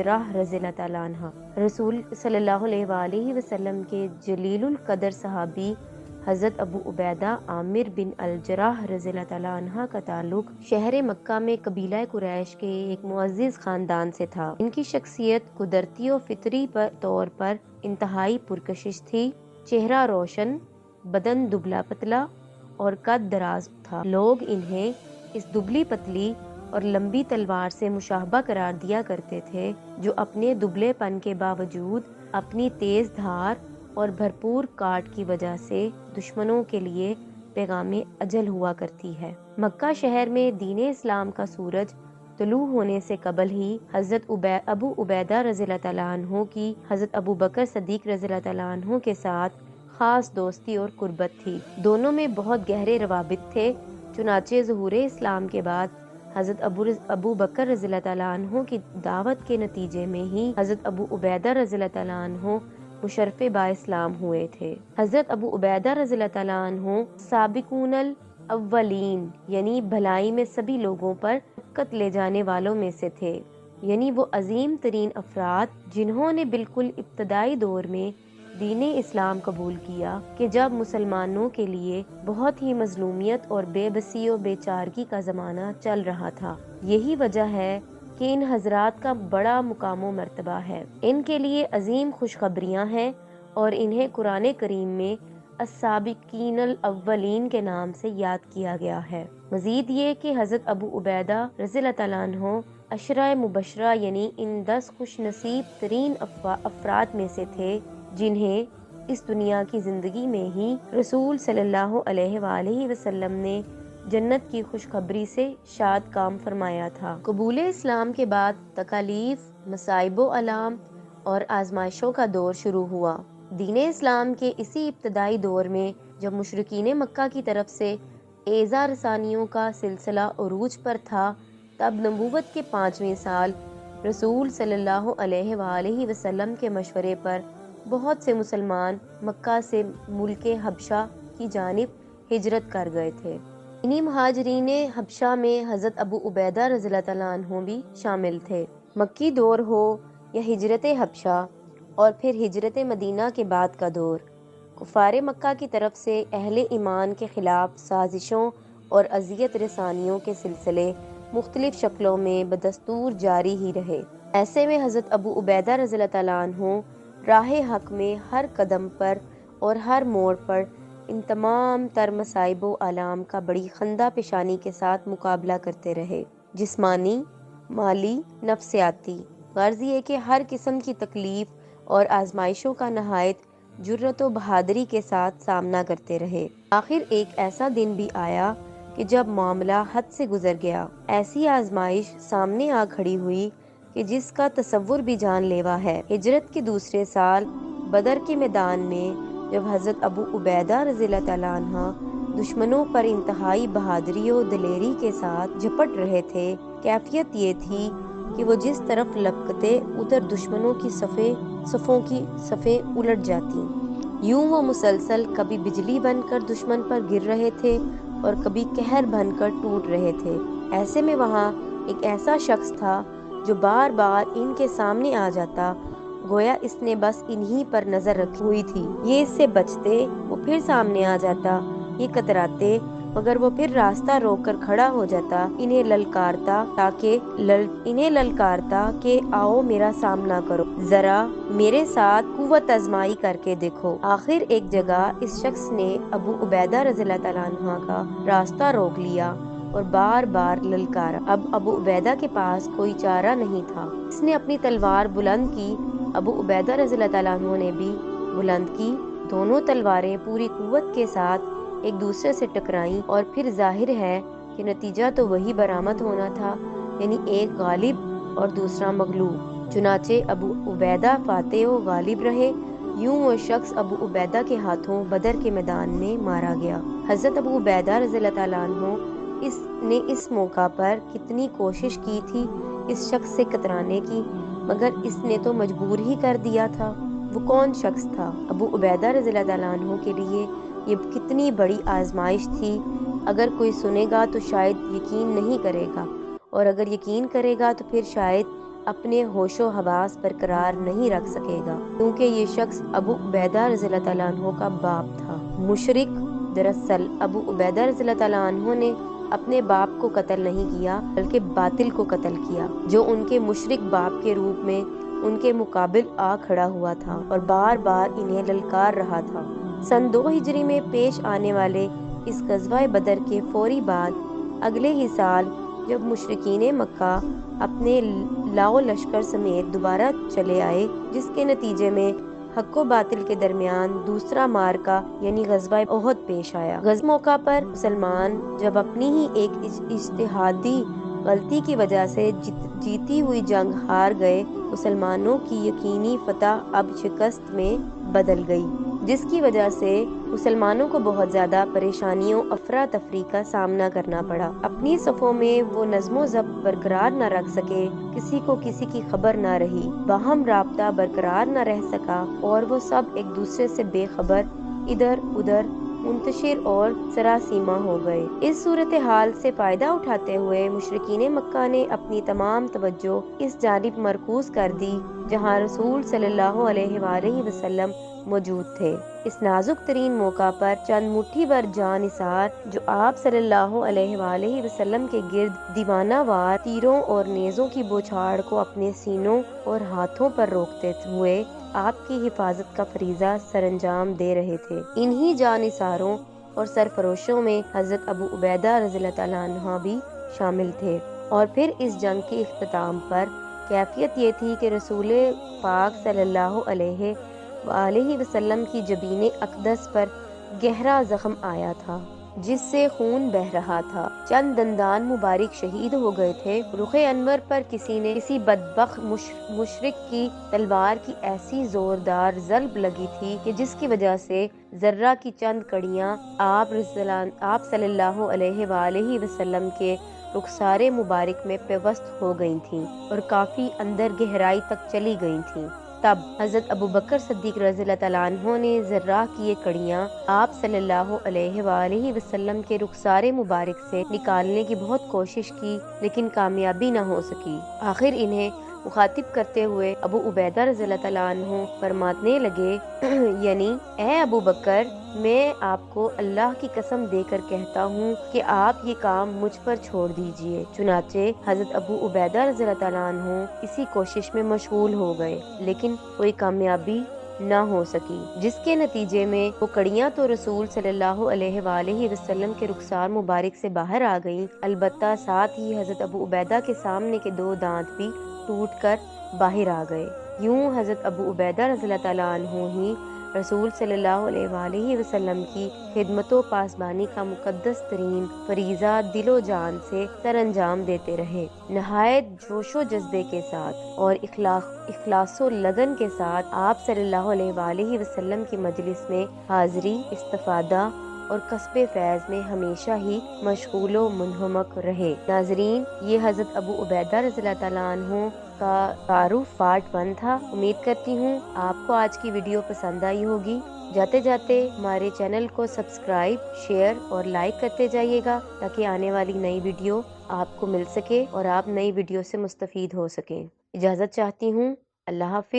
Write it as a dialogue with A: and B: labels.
A: جراح رضی اللہ تعالیٰ عنہ۔ رسول صلی اللہ علیہ وآلہ وسلم کے جلیل القدر صحابی حضرت ابو عبیدہ عامر بن الجراح رضی اللہ تعالیٰ عنہ کا تعلق شہر مکہ میں قبیلہ قریش کے ایک معزز خاندان سے تھا۔ ان کی شخصیت قدرتی و فطری طور پر انتہائی پرکشش تھی۔ چہرہ روشن، بدن دبلا پتلا اور قد دراز تھا۔ لوگ انہیں اس دبلی پتلی اور لمبی تلوار سے مشابہ قرار دیا کرتے تھے، جو اپنے دبلے پن کے باوجود اپنی تیز دھار اور بھرپور کاٹ کی وجہ سے دشمنوں کے لیے پیغام اجل ہوا کرتی ہے۔ مکہ شہر میں دین اسلام کا سورج طلوع ہونے سے قبل ہی حضرت ابو عبیدہ رضی اللہ تعالیٰ عنہ کی حضرت ابو بکر صدیق رضی اللہ تعالیٰ عنہ کے ساتھ خاص دوستی اور قربت تھی۔ دونوں میں بہت گہرے روابط تھے۔ چنانچہ ظہور اسلام کے بعد حضرت ابو بکر رضی اللہ تعالیٰ عنہ کی دعوت کے نتیجے میں ہی حضرت ابو عبیدہ رضی اللہ تعالیٰ عنہ مشرف با اسلام ہوئے تھے۔ حضرت ابو عبیدہ رضی اللہ تعالیٰ عنہ سابقون الاولین یعنی بھلائی میں سبھی لوگوں پر سبقت لے جانے والوں میں سے تھے، یعنی وہ عظیم ترین افراد جنہوں نے بالکل ابتدائی دور میں دین اسلام قبول کیا کہ جب مسلمانوں کے لیے بہت ہی مظلومیت اور بے بسی و بے چارگی کا زمانہ چل رہا تھا۔ یہی وجہ ہے کہ ان حضرات کا بڑا مقام و مرتبہ ہے، ان کے لیے عظیم خوشخبریاں ہیں اور انہیں قرآن کریم میں السابقین الاولین کے نام سے یاد کیا گیا ہے۔ مزید یہ کہ حضرت ابو عبیدہ رضی اللہ تعالیٰ عنہ عشرہ مبشرہ یعنی ان 10 خوش نصیب ترین افراد میں سے تھے جنہیں اس دنیا کی زندگی میں ہی رسول صلی اللہ علیہ وآلہ وسلم نے جنت کی خوشخبری سے شاد کام فرمایا تھا۔ قبول اسلام کے بعد تکالیف، مصائب و آلام اور آزمائشوں کا دور شروع ہوا۔ دین اسلام کے اسی ابتدائی دور میں جب مشرکین مکہ کی طرف سے ایذا رسانیوں کا سلسلہ عروج پر تھا، تب نبوت کے 5ویں سال رسول صلی اللہ علیہ وآلہ وسلم کے مشورے پر بہت سے مسلمان مکہ سے ملک حبشہ کی جانب ہجرت کر گئے تھے۔ انہی مہاجرین حبشہ میں حضرت ابو عبیدہ رضی اللہ تعالیٰ عنہ بھی شامل تھے۔ مکی دور ہو یا ہجرت حبشہ اور پھر ہجرت مدینہ کے بعد کا دور، کفار مکہ کی طرف سے اہل ایمان کے خلاف سازشوں اور اذیت رسانیوں کے سلسلے مختلف شکلوں میں بدستور جاری ہی رہے۔ ایسے میں حضرت ابو عبیدہ رضی اللہ تعالیٰ عنہ راہ حق میں ہر قدم پر اور ہر موڑ پر ان تمام تر مصائب و آلام کا بڑی خندہ پیشانی کے ساتھ مقابلہ کرتے رہے، جسمانی، مالی، نفسیاتی۔ غرض یہ کہ ہر قسم کی تکلیف اور آزمائشوں کا نہایت جرأت و بہادری کے ساتھ سامنا کرتے رہے۔ آخر ایک ایسا دن بھی آیا کہ جب معاملہ حد سے گزر گیا۔ ایسی آزمائش سامنے آ کھڑی ہوئی کہ جس کا تصور بھی جان لیوا ہے۔ ہجرت کے دوسرے سال بدر کے میدان میں جب حضرت ابو عبیدہ رضی اللہ تعالیٰ عنہ دشمنوں پر انتہائی بہادری و دلیری کے ساتھ جھپٹ رہے تھے، کیفیت یہ تھی کہ وہ جس طرف لپکتے ادھر دشمنوں کی صفوں کی صفیں الٹ جاتی۔ یوں وہ مسلسل کبھی بجلی بن کر دشمن پر گر رہے تھے اور کبھی قہر بن کر ٹوٹ رہے تھے۔ ایسے میں وہاں ایک ایسا شخص تھا جو بار بار ان کے سامنے آ جاتا، گویا اس نے بس انہی پر نظر رکھی ہوئی تھی۔ یہ اس سے بچتے، وہ پھر سامنے آ جاتا، یہ کتراتے، مگر وہ پھر راستہ روک کر کھڑا ہو جاتا، انہیں للکارتا کہ آؤ میرا سامنا کرو، ذرا میرے ساتھ قوت آزمائی کر کے دیکھو۔ آخر ایک جگہ اس شخص نے ابو عبیدہ رضی اللہ تعالیٰ عنہ کا راستہ روک لیا اور بار بار للکارا۔ اب ابو عبیدہ کے پاس کوئی چارہ نہیں تھا۔ اس نے اپنی تلوار بلند کی، ابو عبیدہ رضی اللہ تعالیٰ عنہ نے بھی بلند کی۔ دونوں تلواریں پوری قوت کے ساتھ ایک دوسرے سے ٹکرائیں اور پھر ظاہر ہے کہ نتیجہ تو وہی برآمد ہونا تھا، یعنی ایک غالب اور دوسرا مغلوب۔ چنانچہ ابو عبیدہ فاتح و غالب رہے۔ یوں وہ شخص ابو عبیدہ کے ہاتھوں بدر کے میدان میں مارا گیا۔ حضرت ابو عبیدہ رضی اللہ تعالیٰ عنہ اس موقع پر کتنی کوشش کی تھی اس شخص سے کترانے کی، مگر اس نے تو مجبور ہی کر دیا تھا۔ وہ کون شخص تھا؟ ابو عبیدہ رضی اللہ تعالیٰ عنہ کے لیے یہ کتنی بڑی آزمائش تھی۔ اگر کوئی سنے گا تو شاید یقین نہیں کرے گا، اور اگر یقین کرے گا تو پھر شاید اپنے ہوش و حواس برقرار نہیں رکھ سکے گا، کیونکہ یہ شخص ابو عبیدہ رضی اللہ تعالیٰ عنہ کا باپ تھا۔ مشرک دراصل ابو عبیدہ رضی اللہ تعالیٰ عنہ نے اپنے باپ کو قتل نہیں کیا بلکہ باطل کو قتل کیا، جو ان کے مشرک باپ کے روپ میں ان کے مقابل آ کھڑا ہوا تھا اور بار بار انہیں للکار رہا تھا۔ سن 2 ہجری میں پیش آنے والے اس غزوہ بدر کے فوری بعد اگلے ہی سال جب مشرکین مکہ اپنے لاؤ لشکر سمیت دوبارہ چلے آئے، جس کے نتیجے میں حق و باطل کے درمیان دوسرا معرکہ یعنی غزوہ احد پیش آیا۔ غزوہ موقع پر مسلمان جب اپنی ہی ایک اجتہادی غلطی کی وجہ سے جیتی ہوئی جنگ ہار گئے، مسلمانوں کی یقینی فتح اب شکست میں بدل گئی، جس کی وجہ سے مسلمانوں کو بہت زیادہ پریشانیوں افراتفری کا سامنا کرنا پڑا۔ اپنی صفوں میں وہ نظم و ضبط برقرار نہ رکھ سکے، کسی کو کسی کی خبر نہ رہی، باہم رابطہ برقرار نہ رہ سکا اور وہ سب ایک دوسرے سے بے خبر ادھر ادھر منتشر اور سراسیمہ ہو گئے۔ اس صورتحال سے فائدہ اٹھاتے ہوئے مشرکین مکہ نے اپنی تمام توجہ اس جانب مرکوز کر دی جہاں رسول صلی اللہ علیہ وآلہ وسلم موجود تھے۔ اس نازک ترین موقع پر چند مٹھی بھر جاں نثار جو آپ صلی اللہ علیہ وآلہ وسلم کے گرد دیوانہ وار تیروں اور نیزوں کی بوچھاڑ کو اپنے سینوں اور ہاتھوں پر روکتے ہوئے آپ کی حفاظت کا فریضہ سر انجام دے رہے تھے۔ انہی جاں نثاروں اور سرفروشوں میں حضرت ابو عبیدہ رضی اللہ تعالیٰ عنہ بھی شامل تھے۔ اور پھر اس جنگ کے اختتام پر کیفیت یہ تھی کہ رسول پاک صلی اللہ علیہ وآلہ وسلم کی جبین اقدس پر گہرا زخم آیا تھا جس سے خون بہہ رہا تھا، چند دندان مبارک شہید ہو گئے تھے۔ رخ انور پر کسی بدبخت مشرک کی تلوار کی ایسی زوردار ضرب لگی تھی کہ جس کی وجہ سے ذرہ کی چند کڑیاں آپ صلی اللہ علیہ وآلہ وسلم کے رخسار مبارک میں پیوست ہو گئی تھیں اور کافی اندر گہرائی تک چلی گئی تھیں۔ تب حضرت ابو بکر صدیق رضی اللہ تعالیٰ عنہ نے ذرہ کی یہ کڑیاں آپ صلی اللہ علیہ وآلہ وسلم کے رخسار مبارک سے نکالنے کی بہت کوشش کی، لیکن کامیابی نہ ہو سکی۔ آخر انہیں مخاطب کرتے ہوئے ابو عبیدہ رضی اللہ تعالیٰ عنہ فرمانے لگے یعنی اے ابو بکر، میں آپ کو اللہ کی قسم دے کر کہتا ہوں کہ آپ یہ کام مجھ پر چھوڑ دیجئے۔ چنانچہ حضرت ابو عبیدہ رضی اللہ تعالیٰ عنہ اسی کوشش میں مشغول ہو گئے، لیکن کوئی کامیابی نہ ہو سکی، جس کے نتیجے میں وہ کڑیاں تو رسول صلی اللہ علیہ وآلہ وسلم کے رخسار مبارک سے باہر آ گئیں، البتہ ساتھ ہی حضرت ابو عبیدہ کے سامنے کے 2 دانت بھی ٹوٹ کر باہر آ گئے۔ یوں حضرت ابو عبیدہ رضی اللہ تعالیٰ عنہ ہی رسول صلی اللہ علیہ وآلہ وسلم کی خدمت و پاسبانی کا مقدس ترین فریضہ دل و جان سے سر انجام دیتے رہے، نہایت جوش و جذبے کے ساتھ اور اخلاص و لگن کے ساتھ آپ صلی اللہ علیہ وآلہ وسلم کی مجلس میں حاضری، استفادہ اور کسب فیض میں ہمیشہ ہی مشغول و منہمک رہے۔ ناظرین، یہ حضرت ابو عبیدہ رضی اللہ تعالیٰ عنہ کا تعارف پارٹ 1 تھا۔ امید کرتی ہوں آپ کو آج کی ویڈیو پسند آئی ہوگی۔ جاتے جاتے ہمارے چینل کو سبسکرائب، شیئر اور لائک کرتے جائیے گا تاکہ آنے والی نئی ویڈیو آپ کو مل سکے اور آپ نئی ویڈیو سے مستفید ہو سکیں۔ اجازت چاہتی ہوں۔ اللہ حافظ۔